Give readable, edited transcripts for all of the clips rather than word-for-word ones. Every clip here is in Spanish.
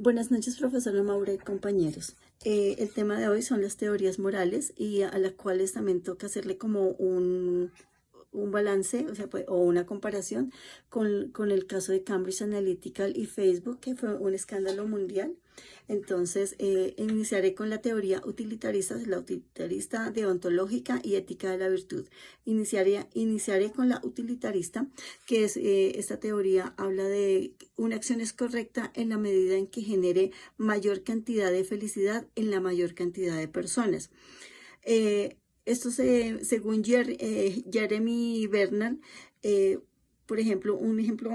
Buenas noches, profesora Maura y compañeros. El tema de hoy son las teorías morales y a las cuales también toca hacerle como un balance, o sea, o una comparación con el caso de Cambridge Analytica y Facebook, que fue un escándalo mundial. Entonces, iniciaré con la teoría utilitarista, la utilitarista deontológica y ética de la virtud. Iniciaré con la utilitarista, que es esta teoría habla de una acción es correcta en la medida en que genere mayor cantidad de felicidad en la mayor cantidad de personas. Esto según Jeremy Bernal, por ejemplo, un ejemplo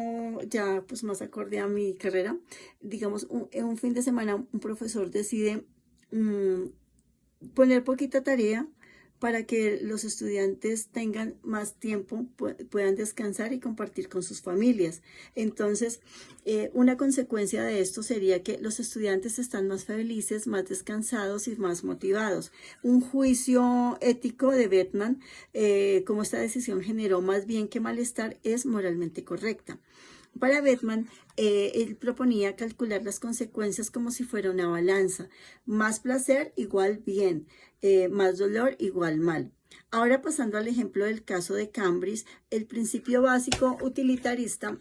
ya pues más acorde a mi carrera, digamos, en un fin de semana un profesor decide poner poquita tarea para que los estudiantes tengan más tiempo, puedan descansar y compartir con sus familias. Entonces, una consecuencia de esto sería que los estudiantes están más felices, más descansados y más motivados. Un juicio ético de Beckman, como esta decisión generó más bien que malestar, es moralmente correcta. Para Beckman, él proponía calcular las consecuencias como si fuera una balanza. Más placer igual bien, más dolor igual mal. Ahora pasando al ejemplo del caso de Cambridge, el principio básico utilitarista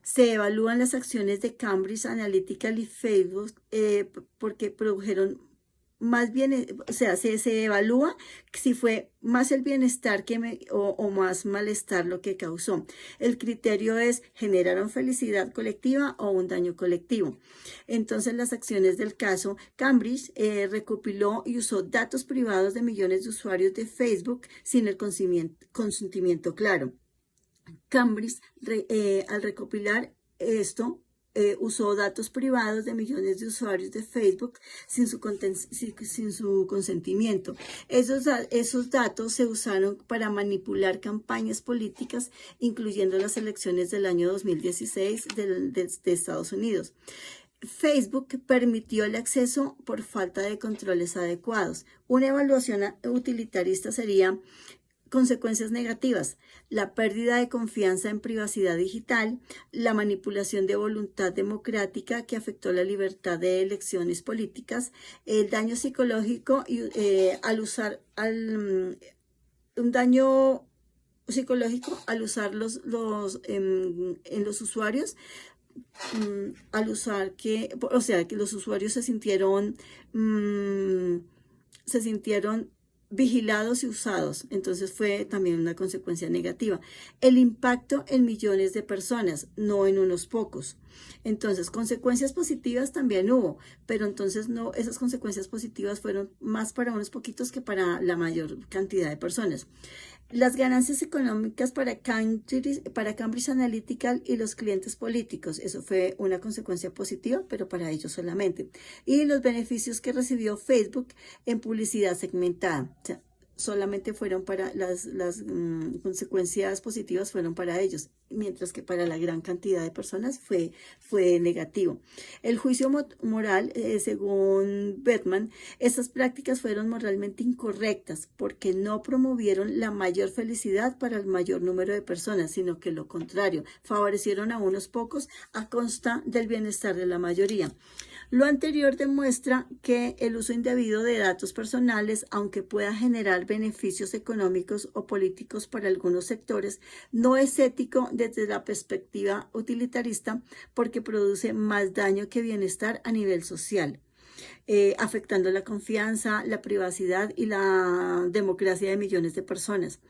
se evalúan las acciones de Cambridge Analytica y Facebook porque produjeron más bien, o sea, se evalúa si fue más el bienestar o más malestar lo que causó. El criterio es, ¿generaron felicidad colectiva o un daño colectivo? Entonces, las acciones del caso, Cambridge recopiló y usó datos privados de millones de usuarios de Facebook sin el consentimiento claro. Cambridge, al recopilar esto, usó datos privados de millones de usuarios de Facebook sin su consentimiento. Esos datos se usaron para manipular campañas políticas, incluyendo las elecciones del año 2016 de Estados Unidos. Facebook permitió el acceso por falta de controles adecuados. Una evaluación utilitarista sería consecuencias negativas: la pérdida de confianza en privacidad digital, la manipulación de voluntad democrática que afectó la libertad de elecciones políticas, el daño psicológico un daño psicológico al usar en los usuarios, al usar que los usuarios se sintieron vigilados y usados. Entonces fue también una consecuencia negativa. El impacto en millones de personas, no en unos pocos. Entonces, consecuencias positivas también hubo, pero entonces no, esas consecuencias positivas fueron más para unos poquitos que para la mayor cantidad de personas. Las ganancias económicas para Cambridge Analytica y los clientes políticos, eso fue una consecuencia positiva, pero para ellos solamente. Y los beneficios que recibió Facebook en publicidad segmentada, o sea, solamente fueron para las consecuencias positivas fueron para ellos, mientras que para la gran cantidad de personas fue negativo. El juicio moral, según Beckman, estas prácticas fueron moralmente incorrectas porque no promovieron la mayor felicidad para el mayor número de personas, sino que lo contrario, favorecieron a unos pocos a costa del bienestar de la mayoría. Lo anterior demuestra que el uso indebido de datos personales, aunque pueda generar beneficios económicos o políticos para algunos sectores, no es ético desde la perspectiva utilitarista porque produce más daño que bienestar a nivel social, afectando la confianza, la privacidad y la democracia de millones de personas.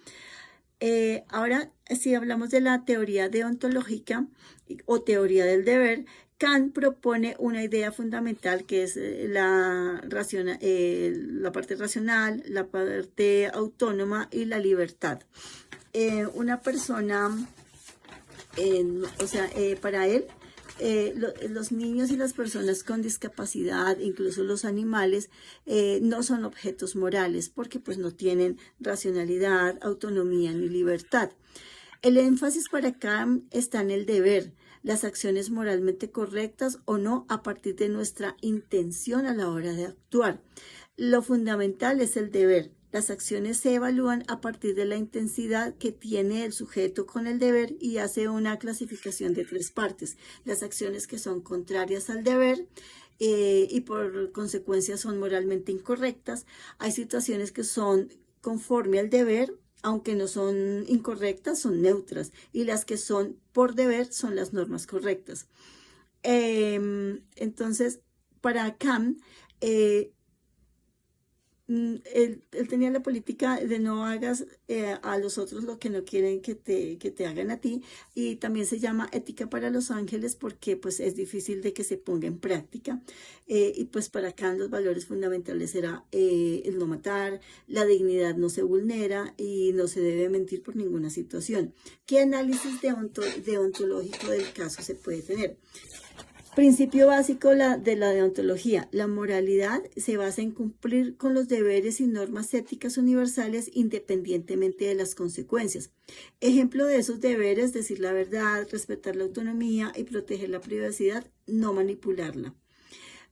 Ahora, si hablamos de la teoría deontológica o teoría del deber, Kant propone una idea fundamental que es la parte racional, la parte autónoma y la libertad. Una persona, para él, los niños y las personas con discapacidad, incluso los animales, no son objetos morales porque pues no tienen racionalidad, autonomía ni libertad. El énfasis para Kant está en el deber, las acciones moralmente correctas o no a partir de nuestra intención a la hora de actuar. Lo fundamental es el deber. Las acciones se evalúan a partir de la intensidad que tiene el sujeto con el deber y hace una clasificación de 3 partes. Las acciones que son contrarias al deber, y por consecuencia son moralmente incorrectas. Hay situaciones que son conforme al deber, aunque no son incorrectas, son neutras, y las que son por deber son las normas correctas. Entonces, para Kant, él tenía la política de no hagas a los otros lo que no quieren que te hagan a ti, y también se llama ética para los ángeles porque pues es difícil de que se ponga en práctica, y pues para Kant los valores fundamentales era el no matar, la dignidad no se vulnera y no se debe mentir por ninguna situación. ¿Qué análisis deontológico del caso se puede tener? Principio básico de la deontología. La moralidad se basa en cumplir con los deberes y normas éticas universales independientemente de las consecuencias. Ejemplo de esos deberes: decir la verdad, respetar la autonomía y proteger la privacidad, no manipularla.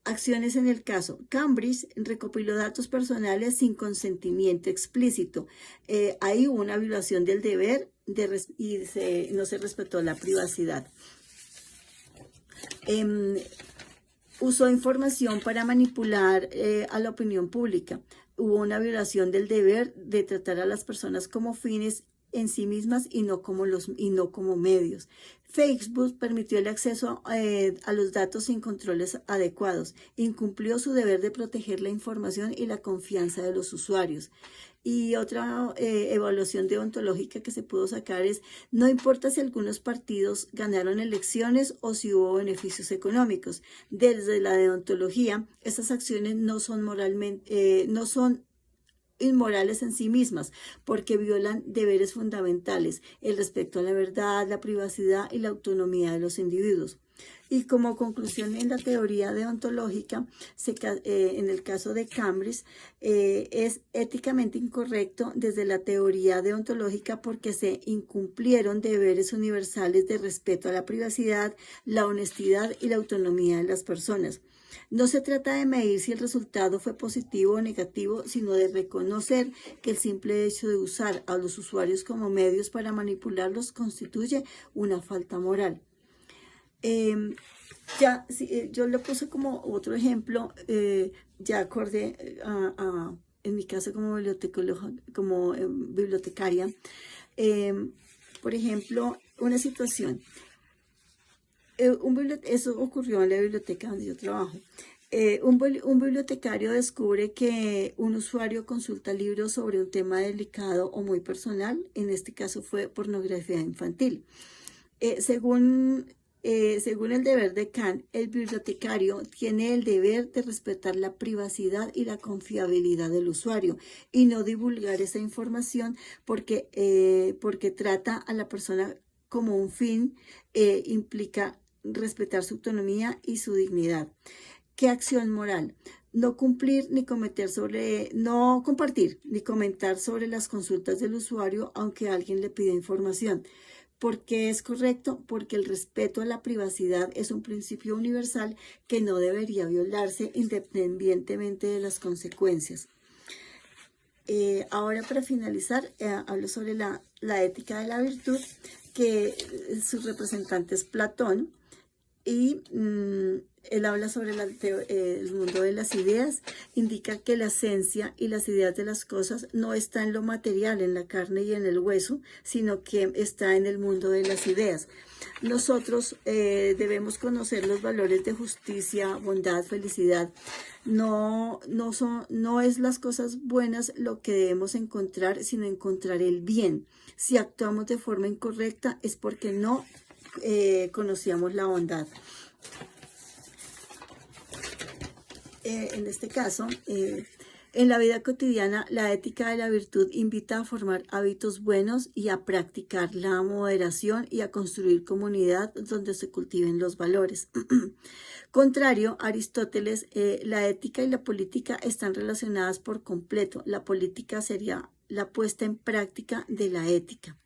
Acciones en el caso. Cambridge recopiló datos personales sin consentimiento explícito. Ahí hubo una violación del deber y no se respetó la privacidad. Usó información para manipular a la opinión pública. Hubo una violación del deber de tratar a las personas como fines en sí mismas y no como medios. Facebook permitió el acceso a los datos sin controles adecuados. Incumplió su deber de proteger la información y la confianza de los usuarios. Y otra evaluación deontológica que se pudo sacar es: no importa si algunos partidos ganaron elecciones o si hubo beneficios económicos. Desde la deontología, estas acciones no son inmorales en sí mismas, porque violan deberes fundamentales: el respeto a la verdad, la privacidad y la autonomía de los individuos. Y como conclusión en la teoría deontológica, en el caso de Cambridge, es éticamente incorrecto desde la teoría deontológica porque se incumplieron deberes universales de respeto a la privacidad, la honestidad y la autonomía de las personas. No se trata de medir si el resultado fue positivo o negativo, sino de reconocer que el simple hecho de usar a los usuarios como medios para manipularlos constituye una falta moral. Yo le puse como otro ejemplo, ya acordé en mi caso como bibliotecaria, por ejemplo, una situación. Eso ocurrió en la biblioteca donde yo trabajo. Un bibliotecario descubre que un usuario consulta libros sobre un tema delicado o muy personal. En este caso fue pornografía infantil. Según el deber de Kant, el bibliotecario tiene el deber de respetar la privacidad y la confiabilidad del usuario y no divulgar esa información porque trata a la persona como un fin, implica respetar su autonomía y su dignidad. ¿Qué acción moral? No compartir ni comentar sobre las consultas del usuario aunque alguien le pida información. ¿Por qué es correcto? Porque el respeto a la privacidad es un principio universal que no debería violarse independientemente de las consecuencias. Ahora, para finalizar, hablo sobre la ética de la virtud, que su representante es Platón, y él habla sobre el mundo de las ideas. Indica que la esencia y las ideas de las cosas no está en lo material, en la carne y en el hueso, sino que está en el mundo de las ideas. Nosotros debemos conocer los valores de justicia, bondad, felicidad. No es las cosas buenas lo que debemos encontrar, sino encontrar el bien. Si actuamos de forma incorrecta es porque no conocíamos la bondad. En este caso, en la vida cotidiana, la ética de la virtud invita a formar hábitos buenos y a practicar la moderación y a construir comunidad donde se cultiven los valores. Contrario, Aristóteles, la ética y la política están relacionadas por completo. La política sería la puesta en práctica de la ética.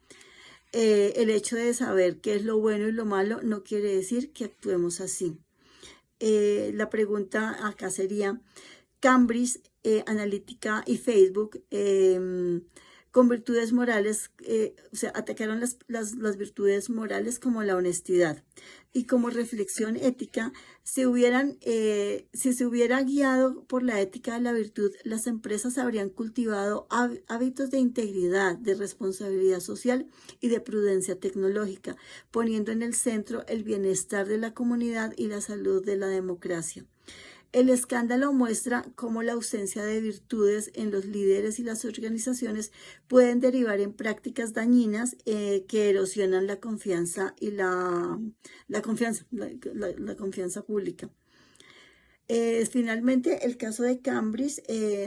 El hecho de saber qué es lo bueno y lo malo no quiere decir que actuemos así. La pregunta acá sería: Cambridge Analytica y Facebook con virtudes morales, o sea, atacaron las virtudes morales como la honestidad. Y como reflexión ética, si se hubiera guiado por la ética de la virtud, las empresas habrían cultivado hábitos de integridad, de responsabilidad social y de prudencia tecnológica, poniendo en el centro el bienestar de la comunidad y la salud de la democracia. El escándalo muestra cómo la ausencia de virtudes en los líderes y las organizaciones pueden derivar en prácticas dañinas que erosionan la confianza y la confianza pública. Finalmente, el caso de Cambridge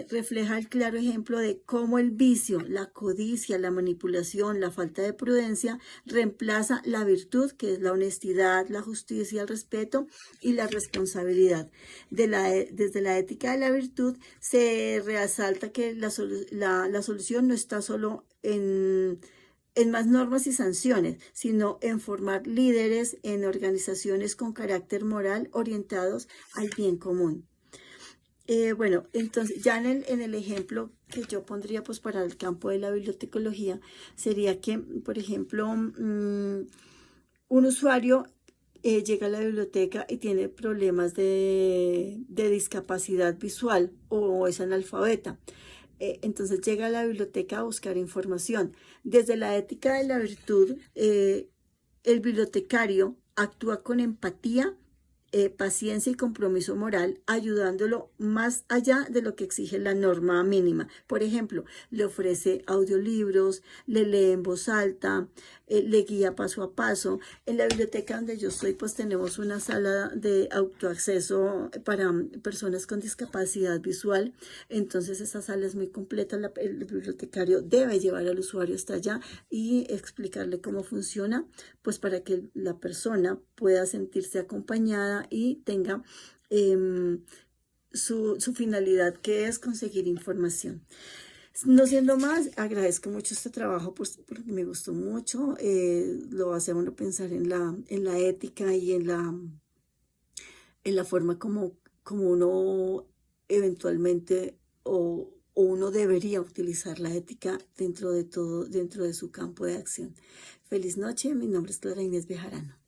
refleja el claro ejemplo de cómo el vicio, la codicia, la manipulación, la falta de prudencia reemplaza la virtud, que es la honestidad, la justicia, el respeto y la responsabilidad. Desde la ética de la virtud se resalta que la solución no está solo en más normas y sanciones, sino en formar líderes en organizaciones con carácter moral orientados al bien común. Bueno, entonces ya en el ejemplo que yo pondría pues para el campo de la bibliotecología sería que, por ejemplo, un usuario llega a la biblioteca y tiene problemas de discapacidad visual o es analfabeta. Entonces llega a la biblioteca a buscar información. Desde la ética de la virtud, el bibliotecario actúa con empatía, paciencia y compromiso moral, ayudándolo más allá de lo que exige la norma mínima. Por ejemplo, le ofrece audiolibros, le lee en voz alta, le guía paso a paso. En la biblioteca donde yo estoy, pues tenemos una sala de autoacceso para personas con discapacidad visual. Entonces, esa sala es muy completa. El bibliotecario debe llevar al usuario hasta allá y explicarle cómo funciona, pues para que la persona pueda sentirse acompañada y tenga su finalidad, que es conseguir información. No siendo más, agradezco mucho este trabajo pues, porque me gustó mucho, lo hace a uno pensar en la ética y en la forma como uno eventualmente o uno debería utilizar la ética dentro de todo, dentro de su campo de acción. Feliz noche, mi nombre es Clara Inés Bejarano.